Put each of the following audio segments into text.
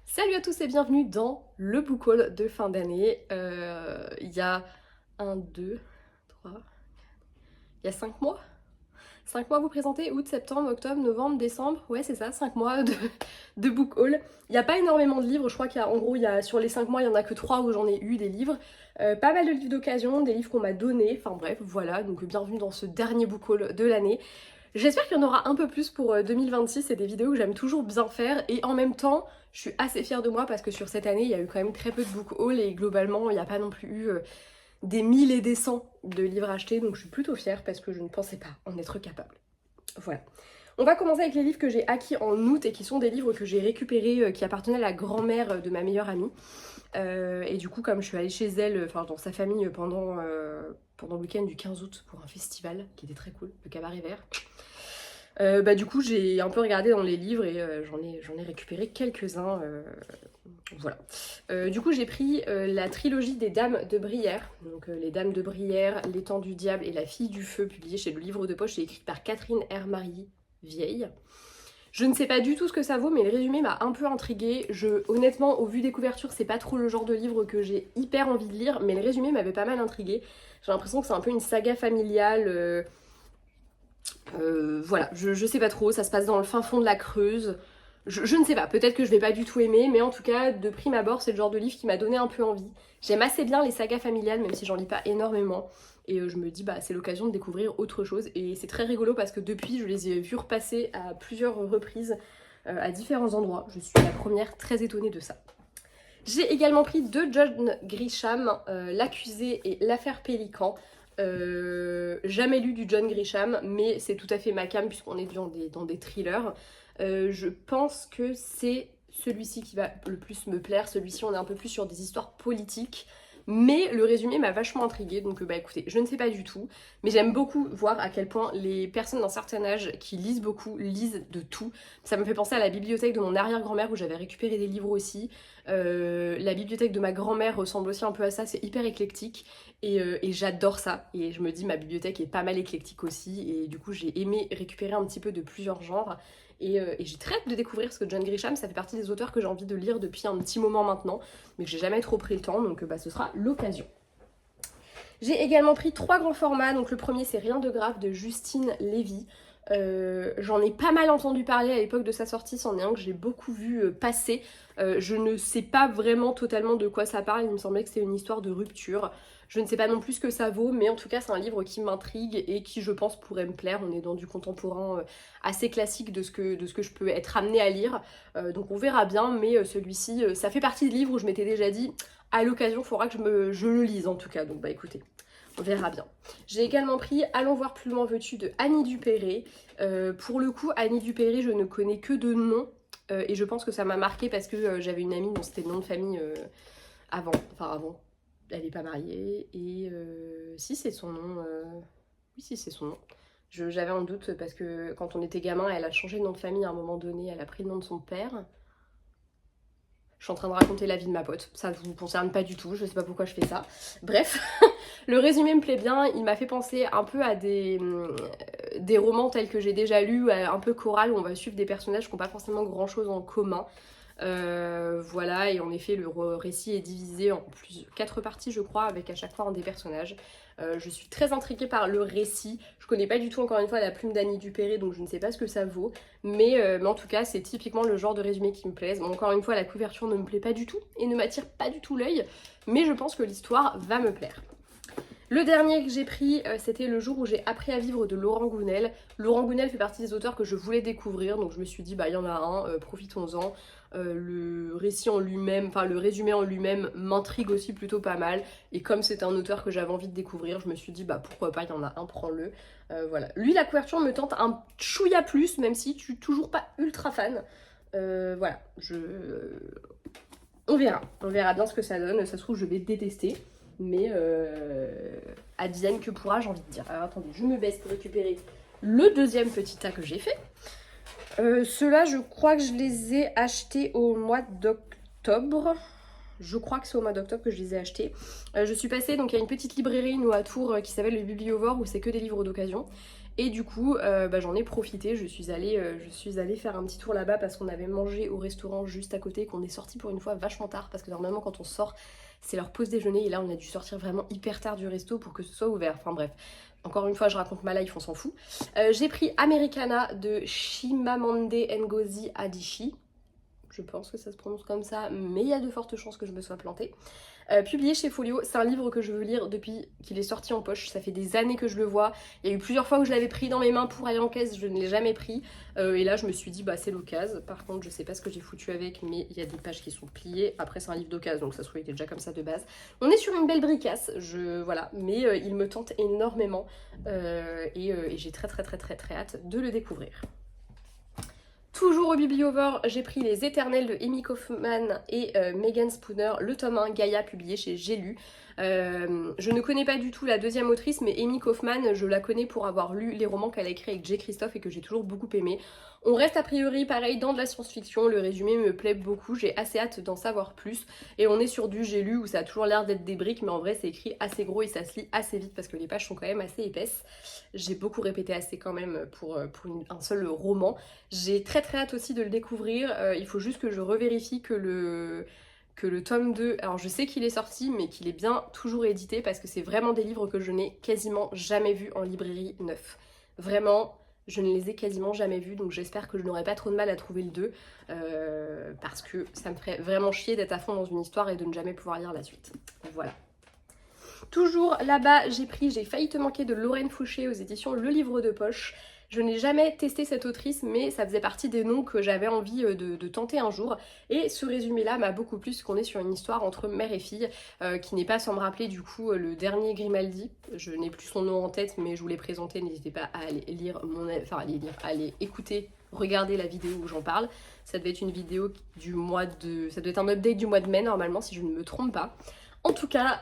Salut à tous et bienvenue dans le book haul de fin d'année. Il y a 1, 2, 3, il y a 5 mois. 5 mois à vous présenter, août, septembre, octobre, novembre, décembre. Ouais, c'est ça, 5 mois de book haul. Il n'y a pas énormément de livres, je crois qu'il y a, en gros, sur les 5 mois, il n'y en a que 3 où j'en ai eu des livres. Pas mal de livres d'occasion, des livres qu'on m'a donnés. Enfin bref, voilà, donc bienvenue dans ce dernier book haul de l'année. J'espère qu'il y en aura un peu plus pour 2026, c'est des vidéos que j'aime toujours bien faire et en même temps je suis assez fière de moi parce que sur cette année il y a eu quand même très peu de book haul et globalement il n'y a pas non plus eu des 1000 et des 100 de livres achetés, donc je suis plutôt fière parce que je ne pensais pas en être capable. Voilà. On va commencer avec les livres que j'ai acquis en août et qui sont des livres que j'ai récupérés qui appartenaient à la grand-mère de ma meilleure amie. Et du coup, comme je suis allée chez elle, enfin dans sa famille pendant le week-end du 15 août pour un festival qui était très cool, le Cabaret Vert. Du coup j'ai un peu regardé dans les livres et j'en ai récupéré quelques-uns, voilà. Du coup j'ai pris la trilogie des Dames de Brière, donc les Dames de Brière, L'étang du diable et La fille du feu, publié chez le Livre de poche et écrit par Catherine Hermarié Vieille. Je ne sais pas du tout ce que ça vaut, mais le résumé m'a un peu intriguée. Honnêtement, au vu des couvertures, c'est pas trop le genre de livre que j'ai hyper envie de lire, mais le résumé m'avait pas mal intriguée. J'ai l'impression que c'est un peu une saga familiale. Voilà, je sais pas trop, ça se passe dans le fin fond de la Creuse. Je ne sais pas, peut-être que je vais pas du tout aimer, mais en tout cas, de prime abord, c'est le genre de livre qui m'a donné un peu envie. J'aime assez bien les sagas familiales, même si j'en lis pas énormément. Et je me dis, bah c'est l'occasion de découvrir autre chose. Et c'est très rigolo parce que depuis, je les ai vus repasser à plusieurs reprises, à différents endroits. Je suis la première très étonnée de ça. J'ai également pris deux John Grisham, L'accusé et L'affaire Pélican. Jamais lu du John Grisham, mais c'est tout à fait ma came puisqu'on est dans des thrillers. Je pense que c'est celui-ci qui va le plus me plaire. Celui-ci, on est un peu plus sur des histoires politiques. Mais le résumé m'a vachement intriguée, donc bah écoutez, je ne sais pas du tout, mais j'aime beaucoup voir à quel point les personnes d'un certain âge qui lisent beaucoup, lisent de tout. Ça me fait penser à la bibliothèque de mon arrière-grand-mère où j'avais récupéré des livres aussi. La bibliothèque de ma grand-mère ressemble aussi un peu à ça, c'est hyper éclectique et j'adore ça. Et je me dis ma bibliothèque est pas mal éclectique aussi et du coup j'ai aimé récupérer un petit peu de plusieurs genres. Et j'ai très hâte de découvrir ce que John Grisham, ça fait partie des auteurs que j'ai envie de lire depuis un petit moment maintenant, mais que j'ai jamais trop pris le temps, donc bah, ce sera l'occasion. J'ai également pris 3 grands formats, donc le premier c'est Rien de grave de Justine Lévy. J'en ai pas mal entendu parler à l'époque de sa sortie, c'en est un que j'ai beaucoup vu passer. Je ne sais pas vraiment totalement de quoi ça parle, il me semblait que c'était une histoire de rupture. Je ne sais pas non plus ce que ça vaut, mais en tout cas c'est un livre qui m'intrigue et qui je pense pourrait me plaire. On est dans du contemporain assez classique de ce que je peux être amenée à lire. Donc on verra bien, mais celui-ci, ça fait partie des livres où je m'étais déjà dit à l'occasion il faudra que je le lise en tout cas. Donc bah écoutez, on verra bien. J'ai également pris Allons voir plus loin veux-tu de Annie Dupéré. Pour le coup, Annie Dupéré, je ne connais que de nom. Et je pense que ça m'a marqué parce que j'avais une amie dont c'était le nom de famille avant. Enfin avant, elle n'est pas mariée. Et si c'est son nom. Oui, si c'est son nom. J'avais un doute parce que quand on était gamin, elle a changé de nom de famille à un moment donné. Elle a pris le nom de son père. Je suis en train de raconter la vie de ma pote, ça ne vous concerne pas du tout, je sais pas pourquoi je fais ça. Bref, le résumé me plaît bien, il m'a fait penser un peu à des romans tels que j'ai déjà lus, un peu choral, où on va suivre des personnages qui n'ont pas forcément grand chose en commun. Voilà, et en effet le récit est divisé en 4 parties je crois, avec à chaque fois un des personnages. Je suis très intriguée par le récit, je connais pas du tout encore une fois la plume d'Annie Dupéré, donc je ne sais pas ce que ça vaut, mais en tout cas c'est typiquement le genre de résumé qui me plaise. Bon, encore une fois la couverture ne me plaît pas du tout et ne m'attire pas du tout l'œil, mais je pense que l'histoire va me plaire. Le dernier que j'ai pris, c'était Le jour où j'ai appris à vivre de Laurent Gounel. Laurent Gounel fait partie des auteurs que je voulais découvrir, donc je me suis dit bah il y en a un, profitons-en. Le récit en lui-même, enfin le résumé en lui-même m'intrigue aussi plutôt pas mal. Et comme c'est un auteur que j'avais envie de découvrir, je me suis dit bah pourquoi pas, il y en a un, prends-le. Voilà. Lui la couverture me tente un chouïa plus, même si je suis toujours pas ultra fan. Voilà, on verra bien ce que ça donne. Ça se trouve je vais détester. Mais advienne que pourra, j'ai envie de dire. Alors attendez, je me baisse pour récupérer le deuxième petit tas que j'ai fait. Ceux-là, je crois que je les ai achetés au mois d'octobre. Je crois que c'est au mois d'octobre que je les ai achetés. Je suis passée donc à une petite librairie, nous, à Tours, qui s'appelle le Bibliovore, où c'est que des livres d'occasion. Et du coup, j'en ai profité, je suis allée faire un petit tour là-bas parce qu'on avait mangé au restaurant juste à côté, qu'on est sorti pour une fois vachement tard, parce que normalement quand on sort, c'est leur pause déjeuner, et là on a dû sortir vraiment hyper tard du resto pour que ce soit ouvert. Enfin bref, encore une fois je raconte ma life, on s'en fout. J'ai pris Americana de Chimamande Ngozi Adichie. Je pense que ça se prononce comme ça, mais il y a de fortes chances que je me sois plantée. Publié chez Folio, c'est un livre que je veux lire depuis qu'il est sorti en poche, ça fait des années que je le vois, il y a eu plusieurs fois où je l'avais pris dans mes mains pour aller en caisse, je ne l'ai jamais pris, et là je me suis dit bah c'est l'occasion. Par contre je sais pas ce que j'ai foutu avec, mais il y a des pages qui sont pliées, après c'est un livre d'occasion donc ça se trouve il était déjà comme ça de base. On est sur une belle bricasse, voilà, mais il me tente énormément, et j'ai très hâte de le découvrir. Toujours au Bibliovore, j'ai pris Les Éternels de Amy Kaufman et Megan Spooner, le tome 1 Gaïa, publié chez J'ai lu. Je ne connais pas du tout la deuxième autrice, mais Amy Kaufman, je la connais pour avoir lu les romans qu'elle a écrits avec J. Christophe et que j'ai toujours beaucoup aimé. On reste a priori pareil dans de la science-fiction, le résumé me plaît beaucoup, j'ai assez hâte d'en savoir plus. Et on est sur du J'ai lu où ça a toujours l'air d'être des briques, mais en vrai c'est écrit assez gros et ça se lit assez vite parce que les pages sont quand même assez épaisses. J'ai beaucoup répété assez quand même pour un seul roman. J'ai très hâte aussi de le découvrir, il faut juste que je revérifie que le tome 2, alors je sais qu'il est sorti mais qu'il est bien toujours édité parce que c'est vraiment des livres que je n'ai quasiment jamais vus en librairie neuf. Vraiment, je ne les ai quasiment jamais vus, donc j'espère que je n'aurai pas trop de mal à trouver le 2 parce que ça me ferait vraiment chier d'être à fond dans une histoire et de ne jamais pouvoir lire la suite. Voilà. Toujours là-bas, j'ai failli te manquer de Lorraine Fouché aux éditions Le Livre de Poche. Je n'ai jamais testé cette autrice, mais ça faisait partie des noms que j'avais envie de tenter un jour. Et ce résumé-là m'a beaucoup plu, parce qu'on est sur une histoire entre mère et fille, qui n'est pas sans me rappeler du coup le dernier Grimaldi. Je n'ai plus son nom en tête, mais je vous l'ai présenté, n'hésitez pas à aller lire à aller écouter, regarder la vidéo où j'en parle. Ça devait être une vidéo ça doit être un update du mois de mai normalement, si je ne me trompe pas. En tout cas,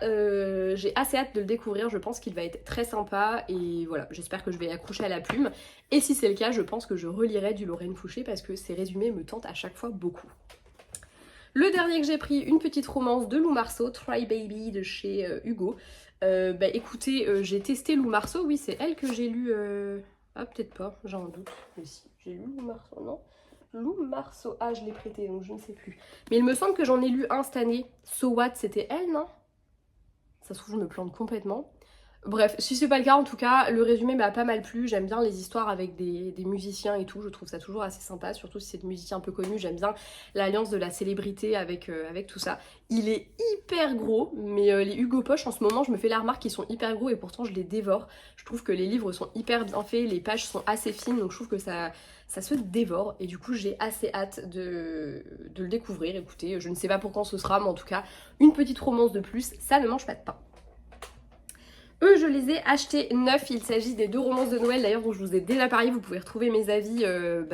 j'ai assez hâte de le découvrir, je pense qu'il va être très sympa et voilà, j'espère que je vais accrocher à la plume. Et si c'est le cas, je pense que je relirai du Lorraine Fouché parce que ses résumés me tentent à chaque fois beaucoup. Le dernier que j'ai pris, une petite romance de Lou Marceau, Try Baby de chez Hugo. Écoutez, j'ai testé Lou Marceau, oui c'est elle que j'ai lu... Ah peut-être pas, j'ai un doute, mais si, j'ai lu Lou Marceau, non ? Lou Marceau, ah je l'ai prêté donc je ne sais plus. Mais il me semble que j'en ai lu un cette année. So What, c'était elle, non? Ça se trouve, je me plante complètement. Bref, si c'est pas le cas, en tout cas, le résumé m'a pas mal plu. J'aime bien les histoires avec des musiciens et tout. Je trouve ça toujours assez sympa, surtout si c'est des musiciens un peu connus. J'aime bien l'alliance de la célébrité avec tout ça. Il est hyper gros, mais les Hugo Poche, en ce moment, je me fais la remarque qu'ils sont hyper gros et pourtant je les dévore. Je trouve que les livres sont hyper bien faits, les pages sont assez fines, donc je trouve que ça se dévore. Et du coup, j'ai assez hâte de le découvrir. Écoutez, je ne sais pas pour quand ce sera, mais en tout cas, une petite romance de plus, ça ne mange pas de pain. Eux, je les ai achetés neufs, il s'agit des 2 romances de Noël d'ailleurs dont je vous ai déjà parlé, vous pouvez retrouver mes avis,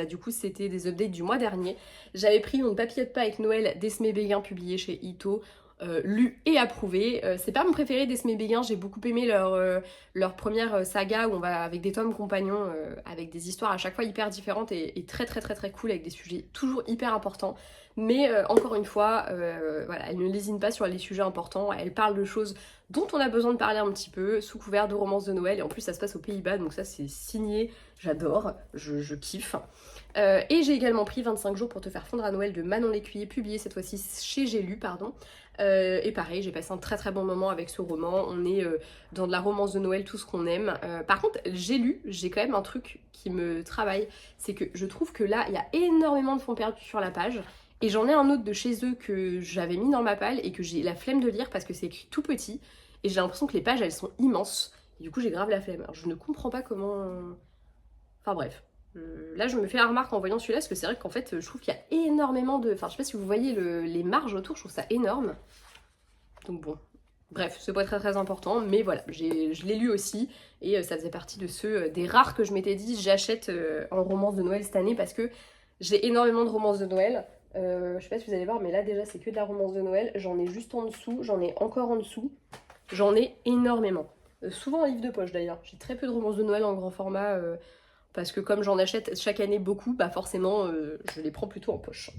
du coup c'était des updates du mois dernier. J'avais pris mon papillote pas avec Noël d'Esmé Béguin publié chez Ito, lu et approuvé. C'est pas mon préféré d'Esmé Béguin, j'ai beaucoup aimé leur première saga où on va avec des tomes compagnons, avec des histoires à chaque fois hyper différentes et très cool avec des sujets toujours hyper importants. Mais encore une fois, voilà, elle ne lésine pas sur les sujets importants, elle parle de choses dont on a besoin de parler un petit peu, sous couvert de romances de Noël, et en plus ça se passe aux Pays-Bas, donc ça c'est signé, j'adore, je kiffe. Et j'ai également pris 25 jours pour te faire fondre à Noël de Manon Lécuyer, publié cette fois-ci chez J'ai lu, pardon. Et pareil, j'ai passé un très bon moment avec ce roman, on est dans de la romance de Noël, tout ce qu'on aime. Par contre, j'ai quand même un truc qui me travaille, c'est que je trouve que là, il y a énormément de fonds perdus sur la page, et j'en ai un autre de chez eux que j'avais mis dans ma palle et que j'ai la flemme de lire parce que c'est écrit tout petit et j'ai l'impression que les pages elles sont immenses et du coup j'ai grave la flemme. Alors je ne comprends pas comment... Enfin bref. Là je me fais la remarque en voyant celui-là parce que c'est vrai qu'en fait je trouve qu'il y a énormément de... Enfin je sais pas si vous voyez les marges autour, je trouve ça énorme. Donc bon. Bref, c'est pas très important, mais voilà, je l'ai lu aussi et ça faisait partie de ceux des rares que je m'étais dit j'achète en romance de Noël cette année parce que j'ai énormément de romances de Noël. Je sais pas si vous allez voir, mais là déjà c'est que de la romance de Noël. J'en ai juste en dessous, j'en ai encore en dessous. J'en ai énormément. Souvent en livre de poche d'ailleurs. J'ai très peu de romances de Noël en grand format parce que comme j'en achète chaque année beaucoup, bah forcément je les prends plutôt en poche.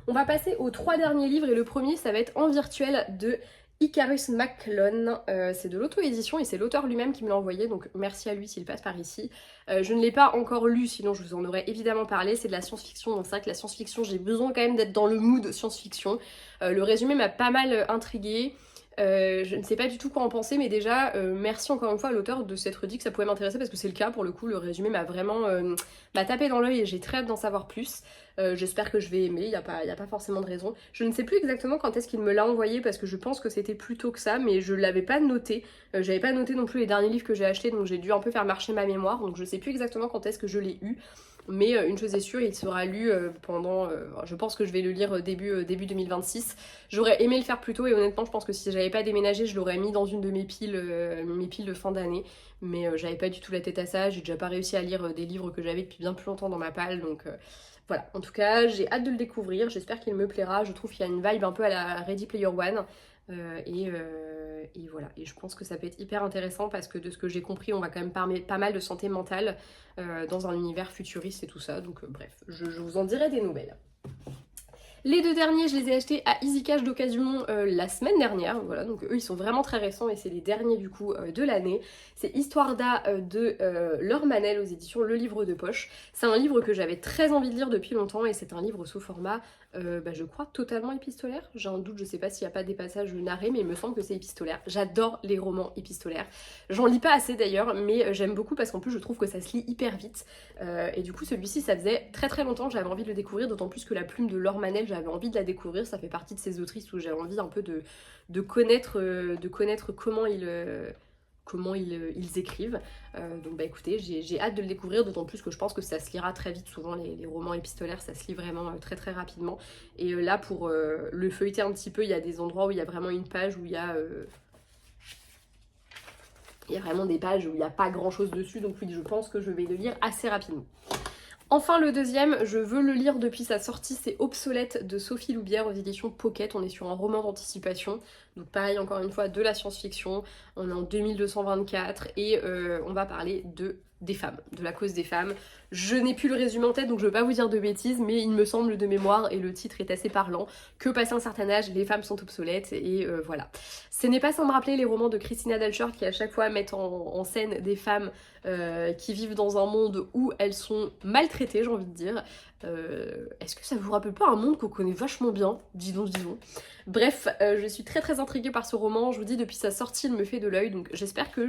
On va passer aux 3 derniers livres et le premier ça va être En virtuel de Icarus McClone. C'est de l'auto-édition et c'est l'auteur lui-même qui me l'a envoyé, donc merci à lui s'il passe par ici. Je ne l'ai pas encore lu, sinon je vous en aurais évidemment parlé. C'est de la science-fiction, donc c'est vrai que la science-fiction, j'ai besoin quand même d'être dans le mood science-fiction. Le résumé m'a pas mal intriguée. Je ne sais pas du tout quoi en penser, mais déjà merci encore une fois à l'auteur de s'être dit que ça pouvait m'intéresser parce que c'est le cas pour le coup. Le résumé m'a vraiment m'a tapé dans l'œil et j'ai très hâte d'en savoir plus. J'espère que je vais aimer, il n'y a pas forcément de raison. Je ne sais plus exactement quand est-ce qu'il me l'a envoyé parce que je pense que c'était plus tôt que ça, mais je l'avais pas noté. J'avais pas noté non plus les derniers livres que j'ai achetés, donc j'ai dû un peu faire marcher ma mémoire, donc je sais plus exactement quand est-ce que je l'ai eu. Mais une chose est sûre, il sera lu pendant... je pense que je vais le lire début 2026. J'aurais aimé le faire plus tôt et honnêtement je pense que si j'avais pas déménagé je l'aurais mis dans une de mes piles de fin d'année. Mais j'avais pas du tout la tête à ça, j'ai déjà pas réussi à lire des livres que j'avais depuis bien plus longtemps dans ma palle. Donc voilà, en tout cas j'ai hâte de le découvrir, j'espère qu'il me plaira. Je trouve qu'il y a une vibe un peu à la Ready Player One. Et voilà, et je pense que ça peut être hyper intéressant parce que de ce que j'ai compris on va quand même parler pas mal de santé mentale dans un univers futuriste et tout ça, donc bref, je vous en dirai des nouvelles. Les 2 derniers, je les ai achetés à Easy Cash d'occasion la semaine dernière, voilà, donc eux ils sont vraiment très récents et c'est les derniers du coup de l'année. C'est Histoire d'A de Laure Manel aux éditions Le Livre de Poche. C'est un livre que j'avais très envie de lire depuis longtemps et c'est un livre sous format, je crois, totalement épistolaire. J'ai un doute, je sais pas s'il n'y a pas des passages narrés, mais il me semble que c'est épistolaire. J'adore les romans épistolaires. J'en lis pas assez d'ailleurs, mais j'aime beaucoup parce qu'en plus je trouve que ça se lit hyper vite. Et du coup celui-ci, ça faisait très très longtemps que j'avais envie de le découvrir, d'autant plus que la plume de Laure Manel, j'avais envie de la découvrir. Ça fait partie de ces autrices où j'ai envie un peu de connaître comment ils écrivent. Donc bah écoutez, j'ai hâte de le découvrir, d'autant plus que je pense que ça se lira très vite. Souvent les romans épistolaires ça se lit vraiment très très rapidement. Et là pour le feuilleter un petit peu, il y a des endroits où il y a vraiment une page où il y a vraiment des pages où il n'y a pas grand chose dessus, donc oui je pense que je vais le lire assez rapidement. Enfin le deuxième, je veux le lire depuis sa sortie, c'est Obsolète de Sophie Loubière aux éditions Pocket. On est sur un roman d'anticipation, donc pareil encore une fois de la science-fiction. On est en 2224 et on va parler des femmes, de la cause des femmes. Je n'ai plus le résumé en tête donc je ne veux pas vous dire de bêtises, mais il me semble de mémoire, et le titre est assez parlant, que passé un certain âge, les femmes sont obsolètes et voilà. Ce n'est pas sans me rappeler les romans de Christina Dalcher qui à chaque fois mettent en scène des femmes qui vivent dans un monde où elles sont maltraitées, j'ai envie de dire. Est-ce que ça vous rappelle pas un monde qu'on connaît vachement bien? Disons. Bref, je suis très très intriguée par ce roman. Je vous dis, depuis sa sortie, il me fait de l'œil, donc j'espère que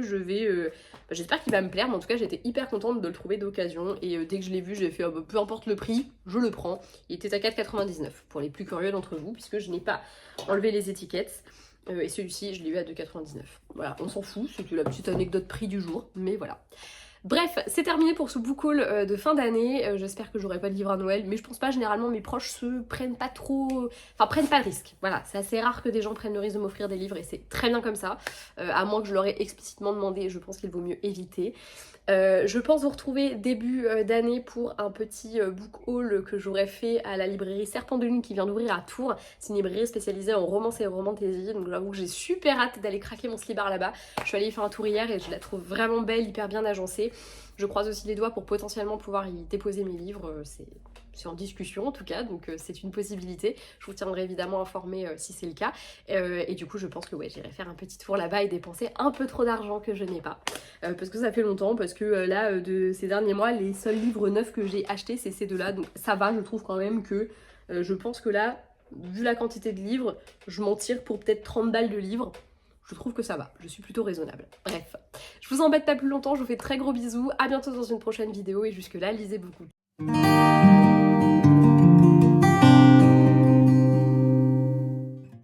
j'espère qu'il va me plaire, mais en tout cas j'étais hyper contente de le trouver d'occasion, et dès que je l'ai vu, j'ai fait peu importe le prix, je le prends. Il était à 4,99 pour les plus curieux d'entre vous, puisque je n'ai pas enlevé les étiquettes. Et celui-ci, je l'ai eu à 2,99. Voilà, on s'en fout, c'était la petite anecdote prix du jour, mais voilà. Bref, c'est terminé pour ce book haul de fin d'année. J'espère que j'aurai pas de livre à Noël, mais je pense pas. Généralement mes proches prennent pas le risque. Voilà, c'est assez rare que des gens prennent le risque de m'offrir des livres et c'est très bien comme ça. À moins que je leur ai explicitement demandé, je pense qu'il vaut mieux éviter. Je pense vous retrouver début d'année pour un petit book haul que j'aurais fait à la librairie Serpent de Lune qui vient d'ouvrir à Tours. C'est une librairie spécialisée en romance et romantasy, donc j'avoue que j'ai super hâte d'aller craquer mon slibard là-bas. Je suis allée y faire un tour hier et je la trouve vraiment belle, hyper bien agencée. Je croise aussi les doigts pour potentiellement pouvoir y déposer mes livres, c'est en discussion en tout cas, donc c'est une possibilité. Je vous tiendrai évidemment informé si c'est le cas. Et du coup je pense que ouais, j'irai faire un petit tour là-bas et dépenser un peu trop d'argent que je n'ai pas. Parce que ça fait longtemps, parce que là de ces derniers mois, les seuls livres neufs que j'ai achetés c'est ces deux-là. Donc ça va, je trouve quand même que je pense que là, vu la quantité de livres, je m'en tire pour peut-être 30 balles de livres. Je trouve que ça va, je suis plutôt raisonnable. Bref, je vous embête pas plus longtemps, je vous fais très gros bisous, à bientôt dans une prochaine vidéo et jusque là, lisez beaucoup.